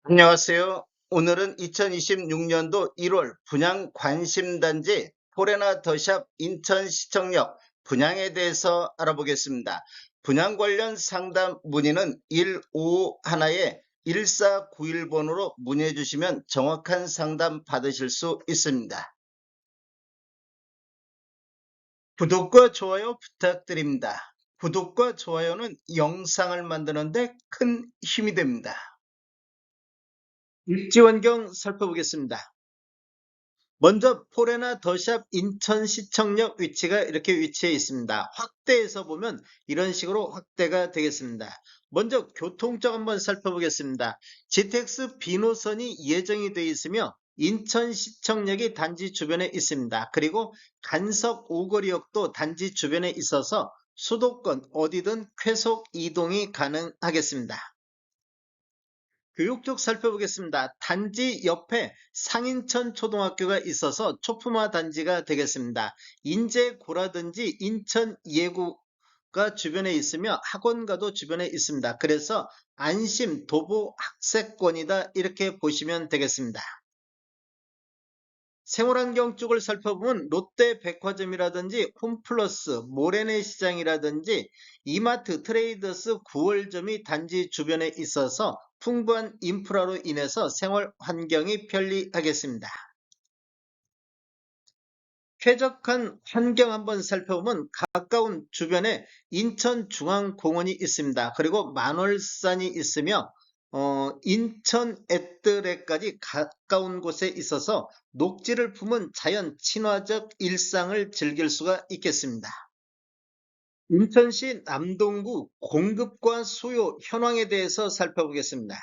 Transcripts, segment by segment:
안녕하세요. 오늘은 2026년도 1월 분양 관심단지 포레나 더샵 인천시청역 분양에 대해서 알아보겠습니다. 분양 관련 상담 문의는 151-1491번으로 문의해 주시면 정확한 상담 받으실 수 있습니다. 구독과 좋아요 부탁드립니다. 구독과 좋아요는 영상을 만드는데 큰 힘이 됩니다. 입지 환경 살펴보겠습니다. 먼저 포레나 더샵 인천시청역 위치가 이렇게 위치해 있습니다. 확대해서 보면 이런 식으로 확대가 되겠습니다. 먼저 교통적 한번 살펴보겠습니다. GTX 비노선이 예정이 되어 있으며 인천시청역이 단지 주변에 있습니다. 그리고 간석 오거리역도 단지 주변에 있어서 수도권 어디든 쾌속 이동이 가능하겠습니다. 교육 쪽 살펴보겠습니다. 단지 옆에 상인천 초등학교가 있어서 초품화 단지가 되겠습니다. 인제고라든지 인천예구가 주변에 있으며 학원가도 주변에 있습니다. 그래서 안심 도보 학세권이다 이렇게 보시면 되겠습니다. 생활환경 쪽을 살펴보면 롯데백화점이라든지 홈플러스, 모래내 시장이라든지 이마트, 트레이더스, 9월점이 단지 주변에 있어서 풍부한 인프라로 인해서 생활환경이 편리하겠습니다. 쾌적한 환경 한번 살펴보면 가까운 주변에 인천중앙공원이 있습니다. 그리고 만월산이 있으며 인천 애뜰에까지 가까운 곳에 있어서 녹지를 품은 자연 친화적 일상을 즐길 수가 있겠습니다. 인천시 남동구 공급과 수요 현황에 대해서 살펴보겠습니다.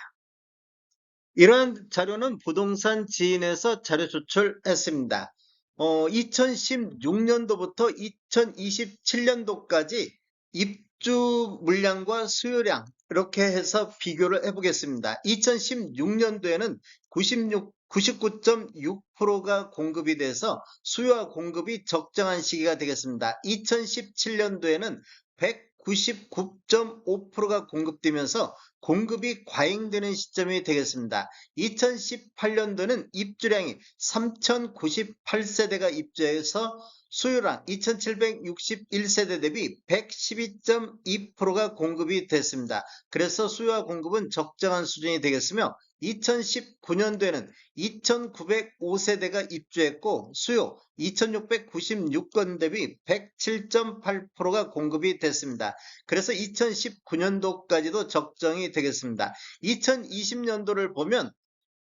이러한 자료는 부동산 지인에서 자료 조출했습니다. 2016년도부터 2027년도까지 입주 물량과 수요량 이렇게 해서 비교를 해보겠습니다. 2016년도에는 99.6%가 공급이 돼서 수요와 공급이 적정한 시기가 되겠습니다. 2017년도에는 199.5%가 공급되면서 공급이 과잉되는 시점이 되겠습니다. 2018년도는 입주량이 3098세대가 입주해서 수요량 2761세대 대비 112.2%가 공급이 됐습니다. 그래서 수요와 공급은 적정한 수준이 되겠으며 2019년도에는 2905세대가 입주했고 수요 2696건 대비 107.8%가 공급이 됐습니다. 그래서 2019년도까지도 적정이 되겠습니다. 2020년도를 보면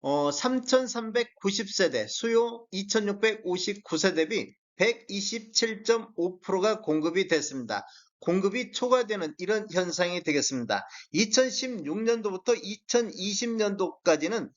3390세대 수요 2659세대 대비 127.5%가 공급이 됐습니다. 공급이 초과되는 이런 현상이 되겠습니다. 2016년도부터 2020년도까지는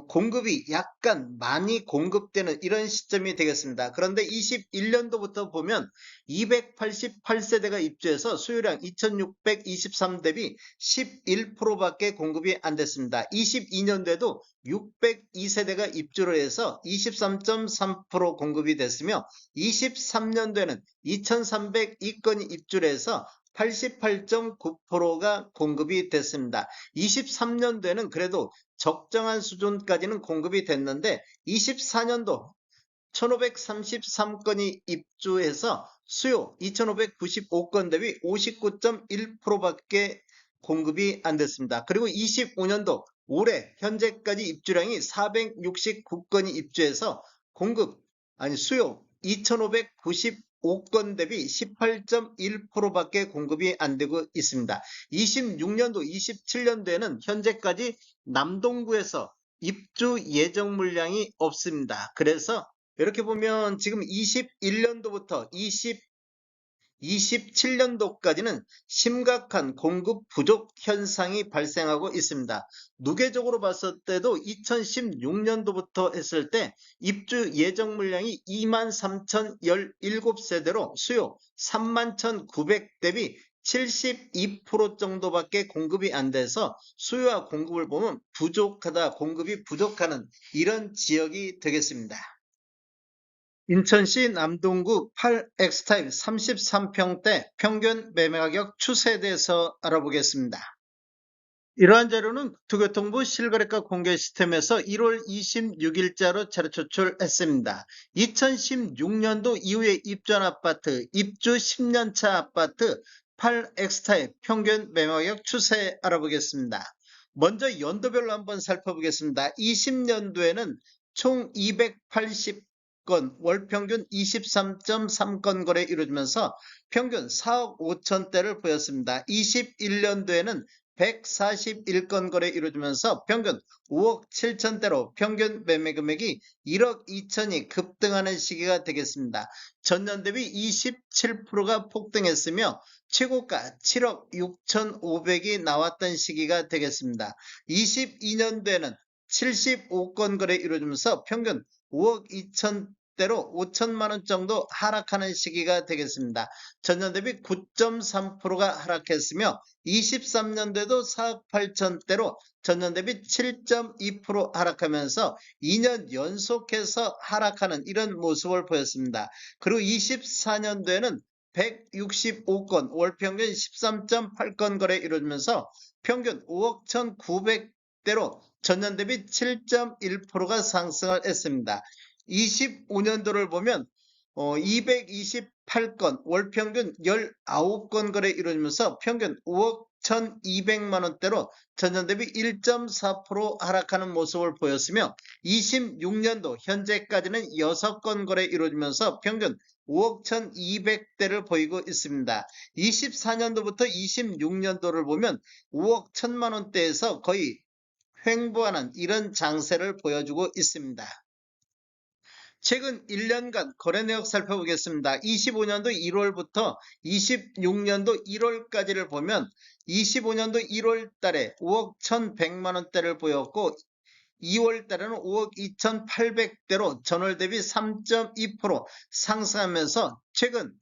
공급이 약간 많이 공급되는 이런 시점이 되겠습니다. 그런데 21년도부터 보면 288세대가 입주해서 수요량 2623 대비 11%밖에 공급이 안 됐습니다. 22년도에도 602세대가 입주를 해서 23.3% 공급이 됐으며 23년도에는 2302건이 입주를 해서 88.9%가 공급이 됐습니다. 23년도에는 그래도 적정한 수준까지는 공급이 됐는데 24년도 1533건이 입주해서 수요 2595건 대비 59.1%밖에 공급이 안 됐습니다. 그리고 25년도 올해 현재까지 입주량이 469건이 입주해서 수요 2595건 대비 18.1%밖에 공급이 안 되고 있습니다. 26년도, 27년도에는 현재까지 남동구에서 입주 예정 물량이 없습니다. 그래서 이렇게 보면 지금 21년도부터 27년도까지는 심각한 공급 부족 현상이 발생하고 있습니다. 누계적으로 봤을 때도 2016년도부터 했을 때 입주 예정 물량이 23,017세대로 수요 31,900 대비 72% 정도밖에 공급이 안 돼서 수요와 공급을 보면 부족하다, 공급이 부족하는 이런 지역이 되겠습니다. 인천시 남동구 8X타입 33평대 평균 매매가격 추세에 대해서 알아보겠습니다. 이러한 자료는 국토교통부 실거래가 공개 시스템에서 1월 26일자로 자료 제출했습니다. 2016년도 이후에 입주한 아파트, 입주 10년차 아파트 8X타입 평균 매매가격 추세 알아보겠습니다. 먼저 연도별로 한번 살펴보겠습니다. 20년도에는 총 280건, 월평균 23.3건 거래 이루어지면서 평균 4억 5천대를 보였습니다. 21년도에는 141건 거래 이루어지면서 평균 5억 7천대로 평균 매매 금액이 1억 2천이 급등하는 시기가 되겠습니다. 전년 대비 27%가 폭등했으며 최고가 7억 6천5백이 나왔던 시기가 되겠습니다. 22년도에는 75건 거래 이루어지면서 평균 5억 2천대로 5천만 원 정도 하락하는 시기가 되겠습니다. 전년 대비 9.3%가 하락했으며 23년도에도 4억 8천대로 전년 대비 7.2% 하락하면서 2년 연속해서 하락하는 이런 모습을 보였습니다. 그리고 24년도에는 165건, 월평균 13.8건 거래 이루어지면서 평균 5억 1,900대로 전년 대비 7.1%가 상승을 했습니다. 25년도를 보면 228건, 월평균 19건 거래 이루어지면서 평균 5억 1,200만 원대로 전년 대비 1.4% 하락하는 모습을 보였으며 26년도 현재까지는 6건 거래 이루어지면서 평균 5억 1,200대를 보이고 있습니다. 24년도부터 26년도를 보면 5억 1,000만 원대에서 거의 횡보하는 이런 장세를 보여주고 있습니다. 최근 1년간 거래 내역 살펴보겠습니다. 25년도 1월부터 26년도 1월까지를 보면 25년도 1월 달에 5억 1,100만 원대를 보였고 2월 달에는 5억 2,800대로 전월 대비 3.2% 상승하면서 최근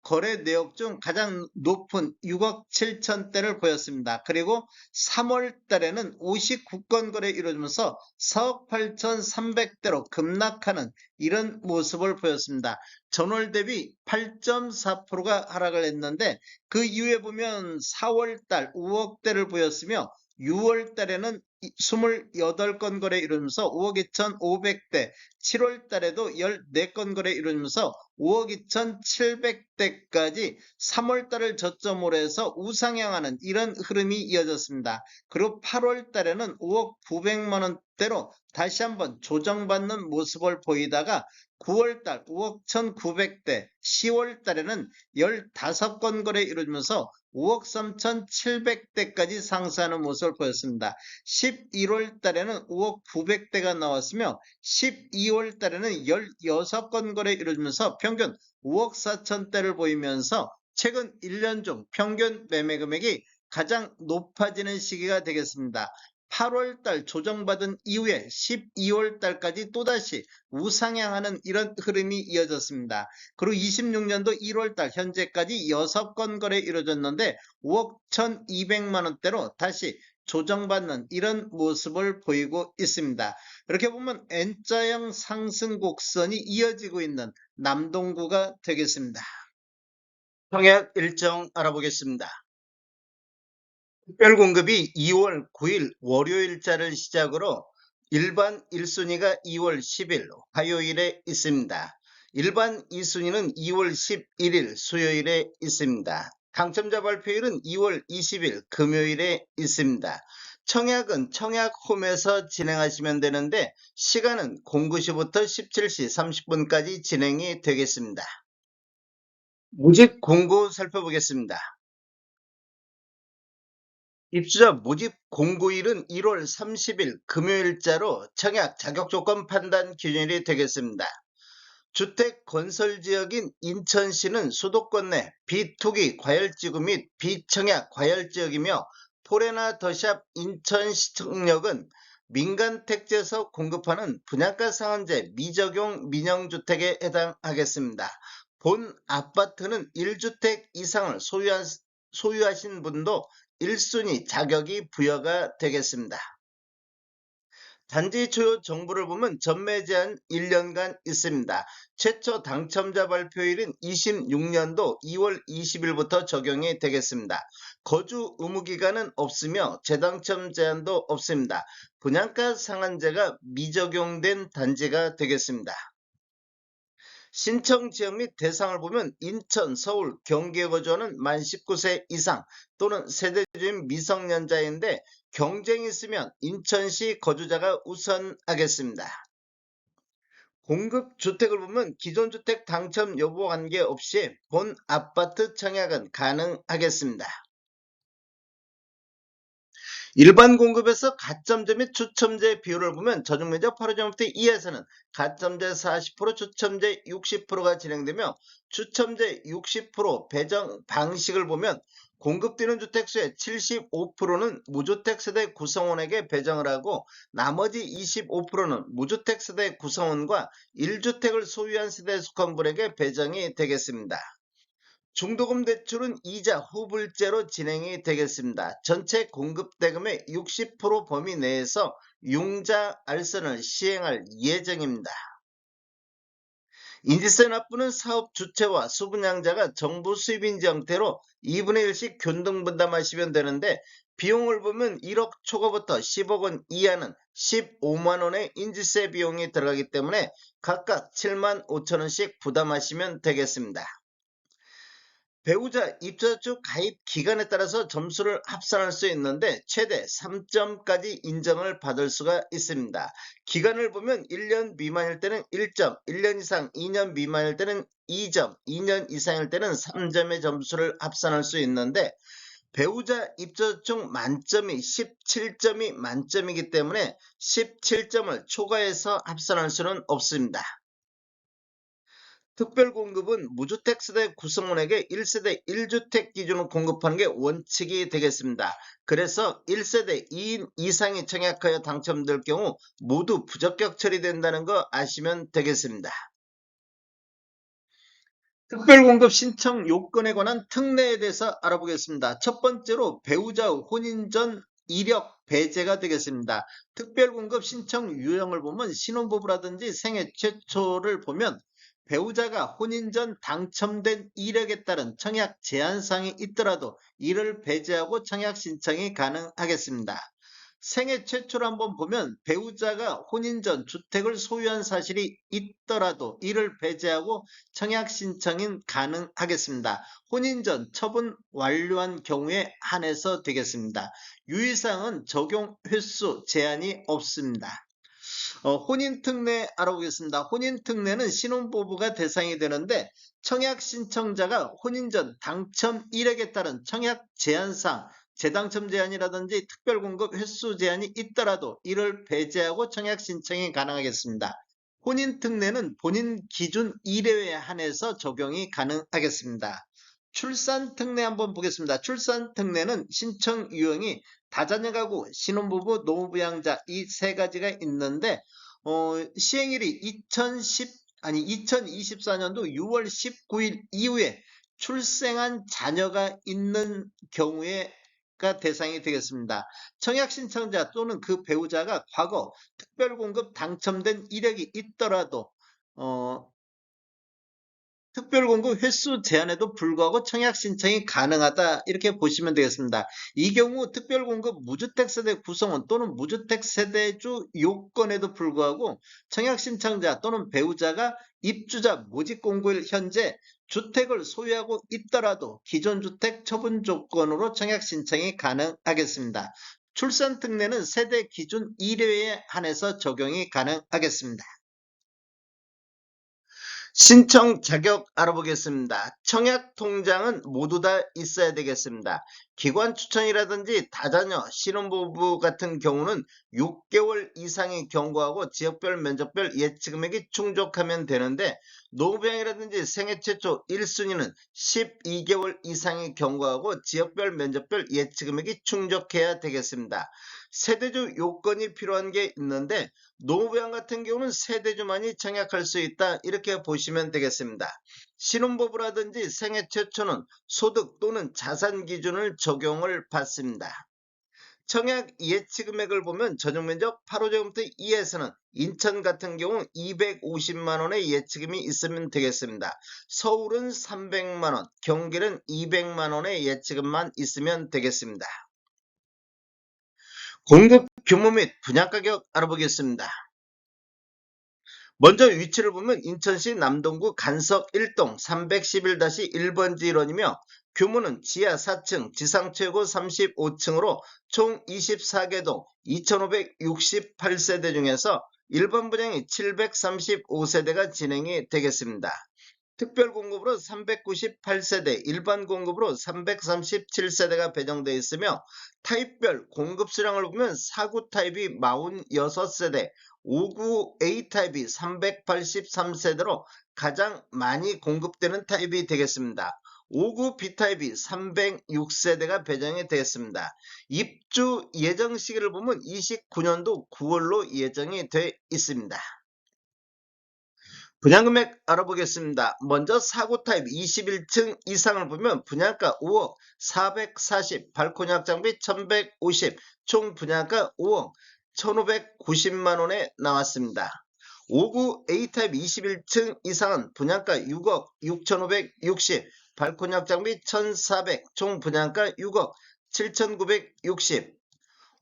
거래 내역 중 가장 높은 6억 7천대를 보였습니다. 그리고 3월 달에는 59건 거래 이루어지면서 4억 8,300대로 급락하는 이런 모습을 보였습니다. 전월 대비 8.4%가 하락을 했는데 그 이후에 보면 4월 달 5억대를 보였으며 6월 달에는 28건 거래 이루면서 5억 2,500대, 7월 달에도 14건 거래 이루면서 5억 2,700대까지 3월 달을 저점으로 해서 우상향하는 이런 흐름이 이어졌습니다. 그리고 8월 달에는 5억 900만 원대로 다시 한번 조정받는 모습을 보이다가 9월 달 5억 1,900대, 10월 달에는 15건 거래 이루어지면서 5억 3,700대까지 상승하는 모습을 보였습니다. 11월 달에는 5억 900대가 나왔으며 12월 달에는 16건 거래 이루어지면서 평균 5억 4천대를 보이면서 최근 1년 중 평균 매매 금액이 가장 높아지는 시기가 되겠습니다. 8월 달 조정받은 이후에 12월 달까지 또다시 우상향하는 이런 흐름이 이어졌습니다. 그리고 26년도 1월 달 현재까지 6건 거래 이루어졌는데 5억 1,200만 원대로 다시 조정받는 이런 모습을 보이고 있습니다. 이렇게 보면 N자형 상승 곡선이 이어지고 있는 남동구가 되겠습니다. 청약 일정 알아보겠습니다. 특별공급이 2월 9일 월요일자를 시작으로 일반 1순위가 2월 10일 화요일에 있습니다. 일반 2순위는 2월 11일 수요일에 있습니다. 당첨자 발표일은 2월 20일 금요일에 있습니다. 청약은 청약홈에서 진행하시면 되는데 시간은 09시부터 17시 30분까지 진행이 되겠습니다. 모집 공고 살펴보겠습니다. 입주자 모집 공고일은 1월 30일 금요일자로 청약 자격조건 판단 기준일이 되겠습니다. 주택 건설 지역인 인천시는 수도권 내 비투기 과열지구 및 비청약 과열지역이며 포레나 더샵 인천시청역은 민간택지에서 공급하는 분양가 상한제 미적용 민영주택에 해당하겠습니다. 본 아파트는 1주택 이상을 소유하신 분도 1순위 자격이 부여가 되겠습니다. 단지 주요 정보를 보면 전매 제한 1년간 있습니다. 최초 당첨자 발표일인 26년도 2월 20일부터 적용이 되겠습니다. 거주 의무 기간은 없으며 재당첨 제한도 없습니다. 분양가 상한제가 미적용된 단지가 되겠습니다. 신청 지역 및 대상을 보면 인천, 서울, 경기에 거주하는 만 19세 이상 또는 세대주인 미성년자인데 경쟁이 있으면 인천시 거주자가 우선하겠습니다. 공급 주택을 보면 기존 주택 당첨 여부 관계없이 본 아파트 청약은 가능하겠습니다. 일반 공급에서 가점제 및 추첨제 비율을 보면 저중면적 8호제곱미터 이하에서는 가점제 40%, 추첨제 60%가 진행되며 추첨제 60% 배정 방식을 보면 공급되는 주택수의 75%는 무주택 세대 구성원에게 배정을 하고 나머지 25%는 무주택 세대 구성원과 1주택을 소유한 세대에 속한 분에게 배정이 되겠습니다. 중도금 대출은 이자 후불제로 진행이 되겠습니다. 전체 공급대금의 60% 범위 내에서 융자 알선을 시행할 예정입니다. 인지세 납부는 사업 주체와 수분양자가 정부 수입인지 형태로 2분의 1씩 균등 분담하시면 되는데 비용을 보면 1억 초과부터 10억 원 이하는 15만 원의 인지세 비용이 들어가기 때문에 각각 7만 5천 원씩 부담하시면 되겠습니다. 배우자 입주자주 가입 기간에 따라서 점수를 합산할 수 있는데 최대 3점까지 인정을 받을 수가 있습니다. 기간을 보면 1년 미만일 때는 1점, 1년 이상 2년 미만일 때는 2점, 2년 이상일 때는 3점의 점수를 합산할 수 있는데 배우자 입주자 중 만점이 17점이 만점이기 때문에 17점을 초과해서 합산할 수는 없습니다. 특별공급은 무주택 세대 구성원에게 1세대 1주택 기준으로 공급하는 게 원칙이 되겠습니다. 그래서 1세대 2인 이상이 청약하여 당첨될 경우 모두 부적격 처리된다는 거 아시면 되겠습니다. 특별공급 신청 요건에 관한 특례에 대해서 알아보겠습니다. 첫 번째로 배우자 혼인 전 이력 배제가 되겠습니다. 특별공급 신청 유형을 보면 신혼부부라든지 생애 최초를 보면 배우자가 혼인 전 당첨된 이력에 따른 청약 제한사항이 있더라도 이를 배제하고 청약 신청이 가능하겠습니다. 생애 최초로 한번 보면 배우자가 혼인 전 주택을 소유한 사실이 있더라도 이를 배제하고 청약 신청이 가능하겠습니다. 혼인 전 처분 완료한 경우에 한해서 되겠습니다. 유의사항은 적용 횟수 제한이 없습니다. 혼인특례 알아보겠습니다. 혼인특례는 신혼부부가 대상이 되는데 청약 신청자가 혼인 전 당첨 이력에 따른 청약 제한상 재당첨 제한이라든지 특별공급 횟수 제한이 있더라도 이를 배제하고 청약 신청이 가능하겠습니다. 혼인특례는 본인 기준 이래에 한해서 적용이 가능하겠습니다. 출산특례 한번 보겠습니다. 출산특례는 신청 유형이 다자녀 가구, 신혼부부, 노부양자 이 세 가지가 있는데 시행일이 2024년도 6월 19일 이후에 출생한 자녀가 있는 경우에가 대상이 되겠습니다. 청약 신청자 또는 그 배우자가 과거 특별공급 당첨된 이력이 있더라도 특별공급 횟수 제한에도 불구하고 청약 신청이 가능하다 이렇게 보시면 되겠습니다. 이 경우 특별공급 무주택세대 구성원 또는 무주택세대주 요건에도 불구하고 청약 신청자 또는 배우자가 입주자 모집공고일 현재 주택을 소유하고 있더라도 기존 주택 처분 조건으로 청약 신청이 가능하겠습니다. 출산특례는 세대 기준 1회에 한해서 적용이 가능하겠습니다. 신청 자격 알아보겠습니다. 청약 통장은 모두 다 있어야 되겠습니다. 기관 추천이라든지 다자녀, 신혼부부 같은 경우는 6개월 이상이 경과하고 지역별 면적별 예치금액이 충족하면 되는데 노부양이라든지 생애 최초 1순위는 12개월 이상이 경과하고 지역별 면적별 예치금액이 충족해야 되겠습니다. 세대주 요건이 필요한 게 있는데 노부양 같은 경우는 세대주만이 청약할 수 있다 이렇게 보시면 되겠습니다. 신혼부부라든지 생애 최초는 소득 또는 자산 기준을 적용을 받습니다. 청약 예치 금액을 보면 전용면적 8호제곱미터 이하에서는 인천 같은 경우 250만 원의 예치금이 있으면 되겠습니다. 서울은 300만 원, 경기는 200만 원의 예치금만 있으면 되겠습니다. 공급 규모 및 분양가격 알아보겠습니다. 먼저 위치를 보면 인천시 남동구 간석 1동 311-1번지 일원이며 규모는 지하 4층, 지상 최고 35층으로 총 24개 동 2568세대 중에서 1번 분양이 735세대가 진행이 되겠습니다. 특별 공급으로 398세대, 일반 공급으로 337세대가 배정되어 있으며 타입별 공급 수량을 보면 4구 타입이 46세대, 5구 A 타입이 383세대로 가장 많이 공급되는 타입이 되겠습니다. 5구 B 타입이 306세대가 배정이 되었습니다. 입주 예정 시기를 보면 29년도 9월로 예정이 되어 있습니다. 분양금액 알아보겠습니다. 먼저 4구 타입 21층 이상을 보면 분양가 5억 440, 발코니 확장비 1150, 총 분양가 5억 1590만원에 나왔습니다. 5구 A타입 21층 이상은 분양가 6억 6560, 발코니 확장비 1400, 총 분양가 6억 7960.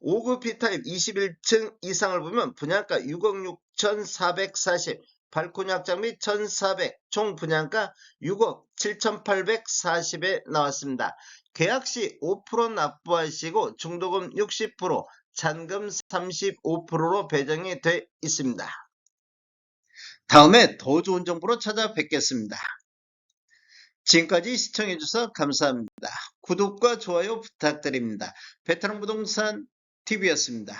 5구 B타입 21층 이상을 보면 분양가 6억 6440, 발코니 확장비 1400, 총 분양가 6억 7840에 나왔습니다. 계약시 5% 납부하시고 중도금 60%, 잔금 35%로 배정이 되어 있습니다. 다음에 더 좋은 정보로 찾아뵙겠습니다. 지금까지 시청해주셔서 감사합니다. 구독과 좋아요 부탁드립니다. 베테랑 부동산 TV였습니다.